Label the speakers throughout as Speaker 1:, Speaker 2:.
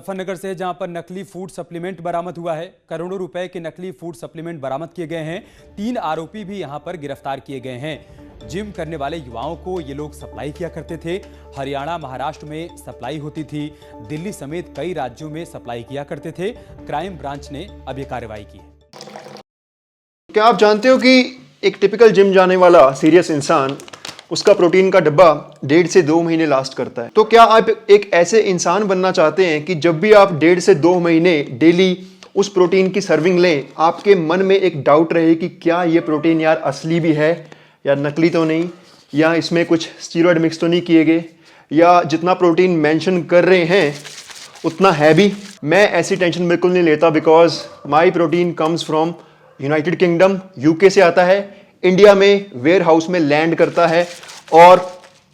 Speaker 1: मुजफ्फरनगर से जहां पर नकली फूड सप्लीमेंट बरामद हुआ है। करोड़ों रुपए के नकली फूड सप्लीमेंट बरामद किए गए हैं। 3 आरोपी भी यहां पर गिरफ्तार किए गए हैं। जिम करने वाले युवाओं को ये लोग सप्लाई किया करते थे। हरियाणा, महाराष्ट्र में सप्लाई होती थी। दिल्ली समेत कई राज्यों में सप्लाई किया करते थे। क्राइम ब्रांच ने अब ये कार्रवाई की है।
Speaker 2: क्या आप जानते हो कि एक टिपिकल जिम जाने वाला सीरियस इंसान, उसका प्रोटीन का डब्बा 1.5 से 2 महीने लास्ट करता है। तो क्या आप एक ऐसे इंसान बनना चाहते हैं कि जब भी आप 1.5 से 2 महीने डेली उस प्रोटीन की सर्विंग लें, आपके मन में एक डाउट रहे कि क्या ये प्रोटीन यार असली भी है या नकली तो नहीं, या इसमें कुछ स्टीरॉयड मिक्स तो नहीं किए गए, या जितना प्रोटीन मेंशन कर रहे हैं उतना है भी? मैं ऐसी टेंशन बिल्कुल नहीं लेता, because my protein comes from United kingdom, UK से आता है, इंडिया में वेयर हाउस में लैंड करता है और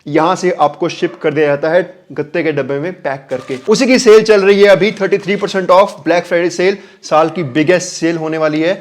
Speaker 2: यहां से आपको शिप कर दिया जाता है गत्ते के डब्बे में पैक करके। उसी की सेल चल रही है अभी, 33% ऑफ ब्लैक फ्राइडे सेल, साल की बिगेस्ट सेल होने वाली है।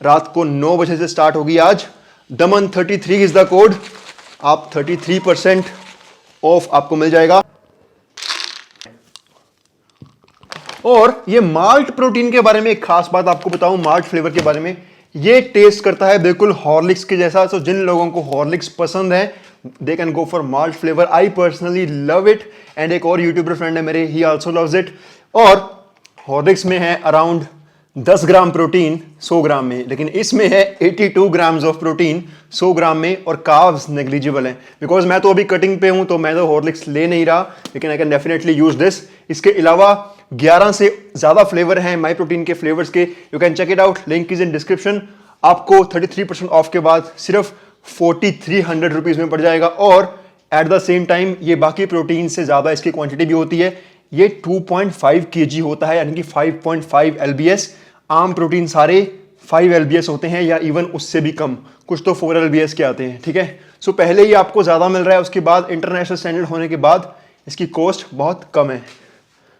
Speaker 2: रात को 9 बजे से स्टार्ट होगी आज। दमन 33 इज द कोड। आप 33% ऑफ आपको मिल जाएगा। और ये माल्ट प्रोटीन के बारे में एक खास बात आपको बताऊं, माल्ट फ्लेवर के बारे में, ये टेस्ट करता है बिल्कुल हॉर्लिक्स के जैसा। तो जिन लोगों को हॉर्लिक्स पसंद है, they can go for malt flavour. I personally love it, and एक और यूट्यूबर फ्रेंड है मेरे, ही आल्सो लव्स इट। और हॉर्लिक्स में है अराउंड 10 ग्राम प्रोटीन 100 ग्राम में, लेकिन इसमें है 82 ग्राम्स ऑफ प्रोटीन 100 ग्राम में, और कार्ब्स नेग्लिजिबल हैं। बिकॉज मैं तो अभी कटिंग पे हूं, तो मैं तो हॉर्लिक्स ले नहीं रहा, लेकिन I can definitely use this. इसके अलावा 11 से ज्यादा फ्लेवर हैं माई प्रोटीन के फ्लेवर्स के। You can check it out, link is in description. आपको 33% ऑफ के बाद सिर्फ 4300 रुपीज में पड़ जाएगा। और एट द सेम टाइम ये बाकी प्रोटीन से ज्यादा इसकी क्वांटिटी भी होती है। ये 2.5 kg होता है, यानी कि 5.5 lbs। आम प्रोटीन सारे 5 lbs होते हैं, या इवन उससे भी कम, कुछ तो 4 lbs के आते हैं। ठीक है, सो पहले ही आपको ज्यादा मिल रहा है, उसके बाद इंटरनेशनल स्टैंडर्ड होने के बाद इसकी कॉस्ट बहुत कम है।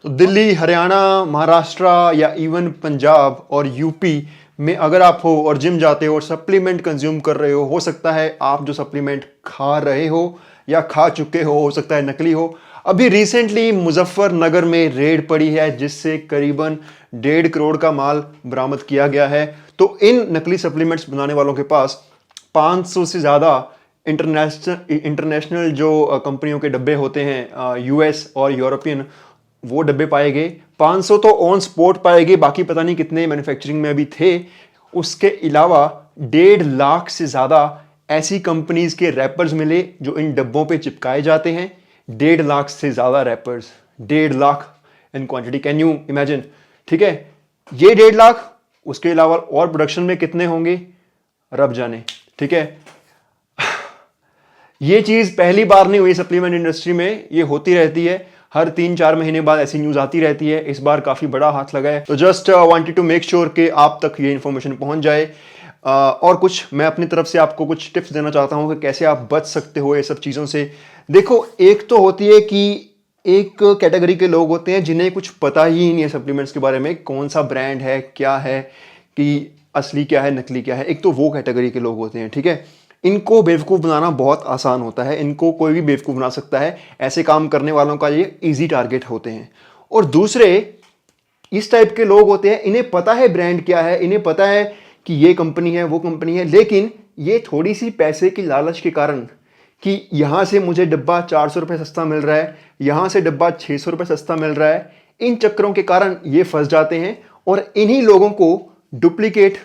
Speaker 2: तो दिल्ली, हरियाणा, महाराष्ट्र या इवन पंजाब और यूपी में अगर आप हो और जिम जाते हो और सप्लीमेंट कंज्यूम कर रहे हो सकता है आप जो सप्लीमेंट खा रहे हो या खा चुके हो सकता है नकली हो। अभी रिसेंटली मुजफ्फरनगर में रेड पड़ी है, जिससे करीबन 1.5 करोड़ का माल बरामद किया गया है। तो इन नकली सप्लीमेंट्स बनाने वालों के पास 500 से ज़्यादा इंटरनेशनल जो कंपनियों के डब्बे होते हैं, यूएस और यूरोपियन, वो डब्बे पाए गए। 500 तो ऑन स्पॉट पाए गए, बाकी पता नहीं कितने मैन्युफैक्चरिंग में अभी थे। उसके अलावा 1.5 लाख से ज़्यादा ऐसी कंपनीज के रैपर्स मिले जो इन डब्बों पे चिपकाए जाते हैं। 1.5 लाख से ज़्यादा rappers, 1.5 lakh in quantity, can you imagine? ठीक है, ये 1.5 लाख, उसके अलावा और प्रोडक्शन में कितने होंगे रब जाने। ठीक है, ये चीज़ पहली बार नहीं हुई सप्लीमेंट इंडस्ट्री में, ये होती रहती है। हर 3-4 महीने बाद ऐसी न्यूज आती रहती है। इस बार काफी बड़ा हाथ लगा है। तो just wanted to make sure कि आप तक ये इन्फॉर्मेशन पहुंच जाए। और कुछ मैं अपनी तरफ से आपको कुछ टिप्स देना चाहता हूं कि कैसे आप बच सकते हो ये सब चीज़ों से। देखो, एक तो होती है कि एक कैटेगरी के लोग होते हैं जिन्हें कुछ पता ही नहीं है सप्लीमेंट्स के बारे में, कौन सा ब्रांड है, क्या है, कि असली क्या है, नकली क्या है। एक तो वो कैटेगरी के लोग होते हैं। ठीक है, इनको बेवकूफ़ बनाना बहुत आसान होता है, इनको कोई भी बेवकूफ़ बना सकता है। ऐसे काम करने वालों का ये इजी टारगेट होते हैं। और दूसरे इस टाइप के लोग होते हैं, इन्हें पता है ब्रांड क्या है, इन्हें पता है कि ये कंपनी है, वो कंपनी है, लेकिन ये थोड़ी सी पैसे की लालच के कारण कि यहाँ से मुझे डब्बा 400 रुपये सस्ता मिल रहा है, यहाँ से डब्बा 600 रुपये सस्ता मिल रहा है, इन चक्करों के कारण ये फंस जाते हैं और इन्हीं लोगों को डुप्लीकेट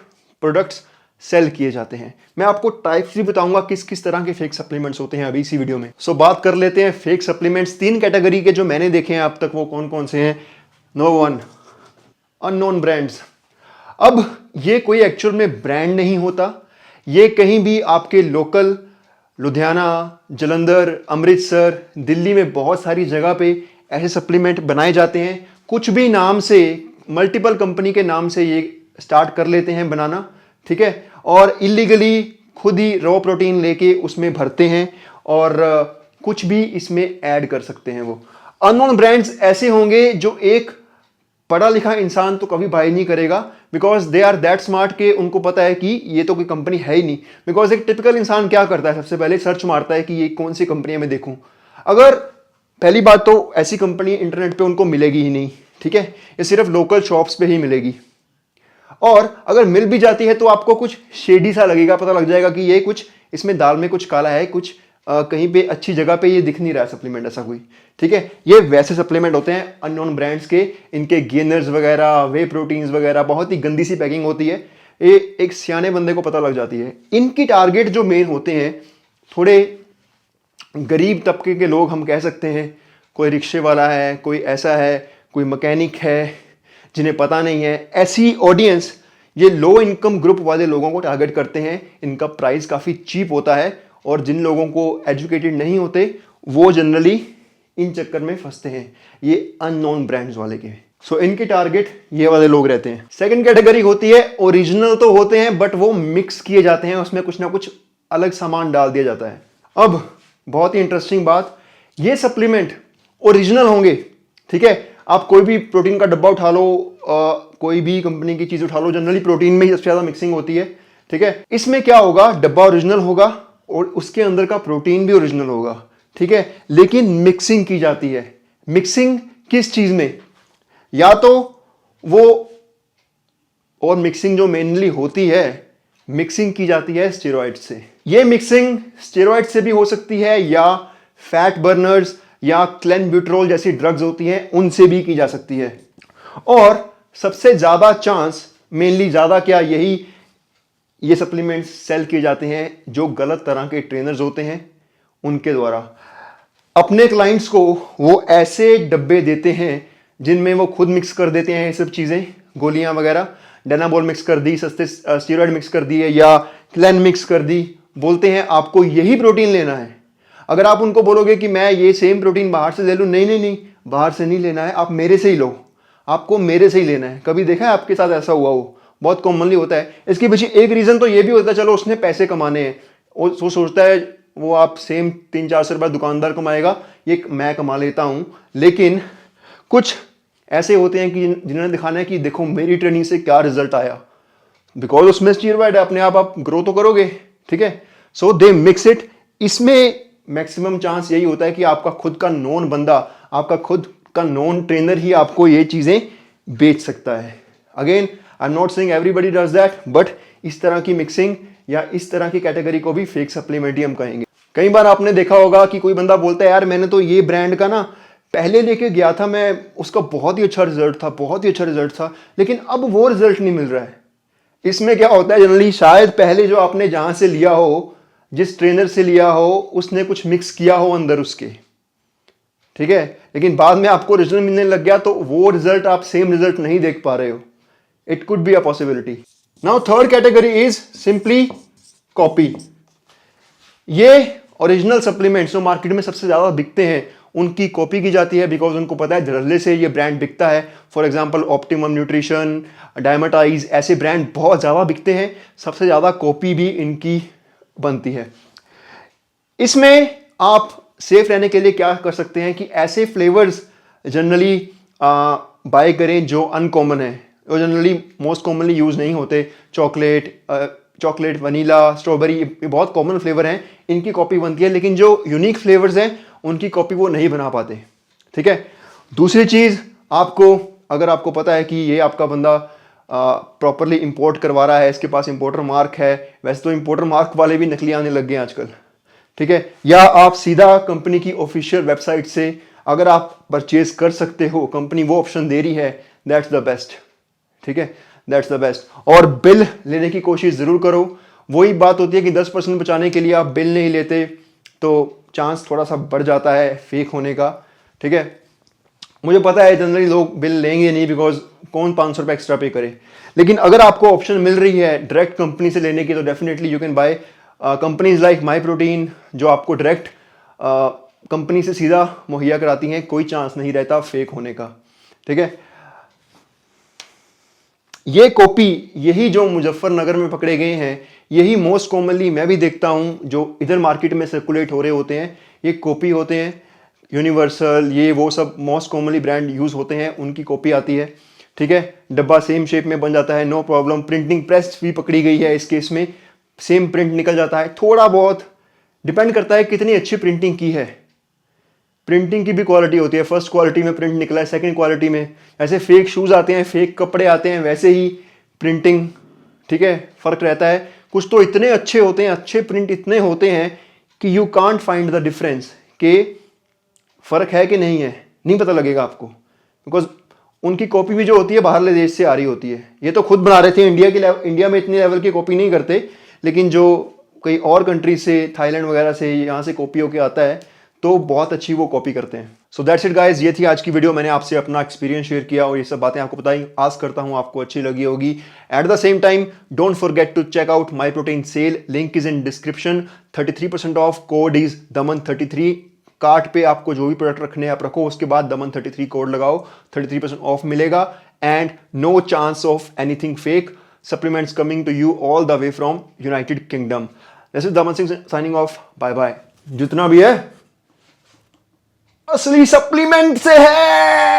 Speaker 2: प्रोडक्ट्स सेल किए जाते हैं। मैं आपको टाइप्स भी बताऊंगा किस किस तरह के फेक सप्लीमेंट्स होते हैं अभी इसी वीडियो में। सो बात कर लेते हैं फेक सप्लीमेंट्स। 3 कैटेगरी के जो मैंने देखे हैं अब तक, वो कौन कौन से हैं। Number 1, unknown brands. अब ये कोई एक्चुअल में ब्रांड नहीं होता, ये कहीं भी आपके लोकल लुधियाना, जलंधर, अमृतसर, दिल्ली में बहुत सारी जगह पे ऐसे सप्लीमेंट बनाए जाते हैं। कुछ भी नाम से, मल्टीपल कंपनी के नाम से ये स्टार्ट कर लेते हैं बनाना। ठीक है, और इलीगली खुद ही रॉ प्रोटीन लेके उसमें भरते हैं और कुछ भी इसमें ऐड कर सकते हैं। वो अननोन ब्रांड्स ऐसे होंगे जो एक पढ़ा लिखा इंसान तो कभी बाय नहीं करेगा, because they are that smart के उनको पता है कि ये तो कोई कंपनी है ही नहीं। बिकॉज एक टिपिकल इंसान क्या करता है, सबसे पहले सर्च मारता है कि ये कौन सी कंपनी है मैं देखूं। अगर पहली बात तो ऐसी कंपनी इंटरनेट पे उनको मिलेगी ही नहीं। ठीक है, ये सिर्फ लोकल शॉप्स पे ही मिलेगी। और अगर मिल भी जाती है तो आपको कुछ शेडी सा लगेगा, पता लग जाएगा कि ये कुछ इसमें दाल में कुछ काला है, कुछ कहीं पे अच्छी जगह पे ये दिख नहीं रहा है सप्लीमेंट ऐसा कोई। ठीक है, ये वैसे सप्लीमेंट होते हैं अननोन ब्रांड्स के, इनके गेनर्स वगैरह, वे प्रोटीन्स वगैरह, बहुत ही गंदी सी पैकिंग होती है, ये एक सियाने बंदे को पता लग जाती है। इनकी टारगेट जो मेन होते हैं थोड़े गरीब तबके के लोग, हम कह सकते हैं, कोई रिक्शे वाला है, कोई ऐसा है, कोई मैकेनिक है जिन्हें पता नहीं है, ऐसी ऑडियंस, ये लो इनकम ग्रुप वाले लोगों को टारगेट करते हैं। इनका प्राइस काफ़ी चीप होता है और जिन लोगों को एजुकेटेड नहीं होते वो जनरली इन चक्कर में फंसते हैं, ये अननोन ब्रांड्स वाले के। सो इनके टारगेट ये वाले लोग रहते हैं। सेकंड कैटेगरी होती है ओरिजिनल तो होते हैं बट वो मिक्स किए जाते हैं, उसमें कुछ ना कुछ अलग सामान डाल दिया जाता है। अब बहुत ही इंटरेस्टिंग बात, ये सप्लीमेंट ओरिजिनल होंगे। ठीक है, आप कोई भी प्रोटीन का डब्बा उठा लो, कोई भी कंपनी की चीज उठा लो, जनरली प्रोटीन में ही सबसे ज्यादा मिक्सिंग होती है। ठीक है, इसमें क्या होगा, डब्बा ओरिजिनल होगा और उसके अंदर का प्रोटीन भी ओरिजिनल होगा। ठीक है, लेकिन मिक्सिंग की जाती है। मिक्सिंग किस चीज में, या तो वो, और मिक्सिंग जो मेनली होती है, मिक्सिंग की जाती है स्टेरॉइड से। ये मिक्सिंग स्टेरॉइड से भी हो सकती है या फैट बर्नर्स या क्लेनब्यूटेरोल जैसी ड्रग्स होती हैं उनसे भी की जा सकती है। और सबसे ज्यादा चांस, मेनली ज्यादा क्या, यही ये सप्लीमेंट्स सेल किए जाते हैं जो गलत तरह के ट्रेनर्स होते हैं उनके द्वारा। अपने क्लाइंट्स को वो ऐसे डब्बे देते हैं जिनमें वो खुद मिक्स कर देते हैं ये सब चीजें, गोलियां वगैरह, डेनाबॉल मिक्स कर दी, सस्ते स्टेरॉइड मिक्स कर दिए या क्लेन मिक्स कर दी, बोलते हैं आपको यही प्रोटीन लेना है। अगर आप उनको बोलोगे कि मैं ये सेम प्रोटीन बाहर से ले लूं, नहीं नहीं नहीं, बाहर से नहीं लेना है, आप मेरे से ही लो, आपको मेरे से ही लेना है। कभी देखा है आपके साथ ऐसा हुआ हो? बहुत कॉमनली होता है। इसके पीछे एक रीजन तो ये भी होता है, चलो उसने पैसे कमाने हैं, वो सोचता है वो आप सेम 300-400 रुपये दुकानदार कमाएगा, ये मैं कमा लेता हूं। लेकिन कुछ ऐसे होते हैं कि जिन्होंने दिखाना है कि देखो मेरी ट्रेनिंग से क्या रिजल्ट आया, बिकॉज उसमें स्टीरॉइड है, अपने आप ग्रो तो करोगे। ठीक है, सो दे मिक्स इट। इसमें मैक्सिमम चांस यही होता है कि आपका खुद का नॉन बंदा, आपका खुद का नॉन ट्रेनर ही आपको ये चीजें बेच सकता है। Again I am not saying everybody does that, but इस तरह की मिक्सिंग या इस तरह की कैटेगरी को भी फेक सप्लीमेंट ही हम कहेंगे। कई बार आपने देखा होगा कि कोई बंदा बोलता है यार मैंने तो ये ब्रांड का ना पहले लेके गया था, मैं उसका बहुत ही अच्छा रिजल्ट था, बहुत ही अच्छा रिजल्ट था, लेकिन अब वो रिजल्ट नहीं मिल रहा है। इसमें क्या होता है, जनरली शायद पहले जो आपने जहां से लिया हो, जिस ट्रेनर से लिया हो, उसने कुछ मिक्स किया हो अंदर उसके। ठीक है, लेकिन बाद में आपको रिजल्ट मिलने लग गया तो वो रिजल्ट, आप सेम रिजल्ट नहीं देख पा रहे हो। It could be a possibility. Now third category is simply copy. ये ओरिजिनल सप्लीमेंट्स जो मार्केट में सबसे ज्यादा बिकते हैं उनकी कॉपी की जाती है, बिकॉज उनको पता है धड़ल्ले से ये ब्रांड बिकता है। फॉर एग्जांपल ऑप्टिमम न्यूट्रिशन, डायमेटाइज, ऐसे ब्रांड बहुत ज़्यादा बिकते हैं, सबसे ज़्यादा कॉपी भी इनकी बनती है। इसमें आप सेफ रहने के लिए क्या कर सकते हैं कि ऐसे फ्लेवर्स जनरली बाय करें जो अनकॉमन है, जो जनरली मोस्ट कॉमनली यूज़ नहीं होते। चॉकलेट, वनीला, स्ट्रॉबेरी, ये बहुत कॉमन फ्लेवर हैं, इनकी कॉपी बनती है, लेकिन जो यूनिक फ्लेवर्स हैं उनकी कॉपी वो नहीं बना पाते। ठीक है, दूसरी चीज़, आपको अगर आपको पता है कि ये आपका बंदा प्रॉपरली इंपोर्ट करवा रहा है, इसके पास इंपोर्टर मार्क है, वैसे तो इंपोर्टर मार्क वाले भी नकली आने लग गए हैं आजकल। ठीक है, या आप सीधा कंपनी की ऑफिशियल वेबसाइट से अगर आप परचेज कर सकते हो, कंपनी वो ऑप्शन दे रही है, दैट्स द बेस्ट। ठीक है, दैट्स द बेस्ट। और बिल लेने की कोशिश ज़रूर करो। वही बात होती है कि 10% बचाने के लिए आप बिल नहीं लेते तो चांस थोड़ा सा बढ़ जाता है फेक होने का। ठीक है, मुझे पता है जनरली लोग बिल लेंगे नहीं, बिकॉज कौन 500 रुपये एक्स्ट्रा पे करे। लेकिन अगर आपको ऑप्शन मिल रही है डायरेक्ट कंपनी से लेने की तो definitely you can by companies like my protein, जो आपको डायरेक्ट कंपनी से सीधा मुहैया कराती हैं, कोई चांस नहीं रहता फेक होने का। ठीक है, ये कॉपी, यही जो मुजफ्फरनगर में पकड़े गए हैं, यही मोस्ट कॉमनली मैं भी देखता हूं जो इधर मार्केट में सर्कुलेट हो रहे होते हैं, ये कॉपी होते हैं। यूनिवर्सल, ये वो सब मोस्ट कॉमनली ब्रांड यूज होते हैं, उनकी कॉपी आती है। ठीक है, डब्बा सेम शेप में बन जाता है, नो प्रॉब्लम। प्रिंटिंग प्रेस भी पकड़ी गई है इस केस में, सेम प्रिंट निकल जाता है। थोड़ा बहुत डिपेंड करता है कितनी अच्छी प्रिंटिंग की है। प्रिंटिंग की भी क्वालिटी होती है, फर्स्ट क्वालिटी में प्रिंट निकला है, सेकंड क्वालिटी में ऐसे फेक शूज़ आते हैं, फेक कपड़े आते हैं, वैसे ही प्रिंटिंग, ठीक है, फ़र्क रहता है। कुछ तो इतने अच्छे होते हैं, अच्छे प्रिंट इतने होते हैं कि you can't find the difference, कि फ़र्क है कि नहीं है, नहीं पता लगेगा आपको, बिकॉज उनकी कॉपी भी जो होती है बाहरले देश से आ रही होती है। ये तो खुद बना रहे थे, इंडिया में इतने लेवल की कॉपी नहीं करते, लेकिन जो कई और कंट्री से, थाईलैंड वगैरह से यहाँ से कॉपी होके आता है तो बहुत अच्छी वो कॉपी करते हैं। सो दैट्स इट गाइज, ये थी आज की वीडियो। मैंने आपसे अपना एक्सपीरियंस शेयर किया और ये सब बातें आपको बताई। आस करता हूँ आपको अच्छी लगी होगी। At the same time don't forget to check out my protein sale, link is in description. 33% off, code is दमन33। कार्ट पे आपको जो भी प्रोडक्ट रखने आप रखो, उसके बाद दमन33 कोड लगाओ, 33% ऑफ मिलेगा। And no chance of anything fake, supplements coming to you all the way from United Kingdom. This is Daman Singh signing off, bye bye. जितना भी है असली सप्लीमेंट से है।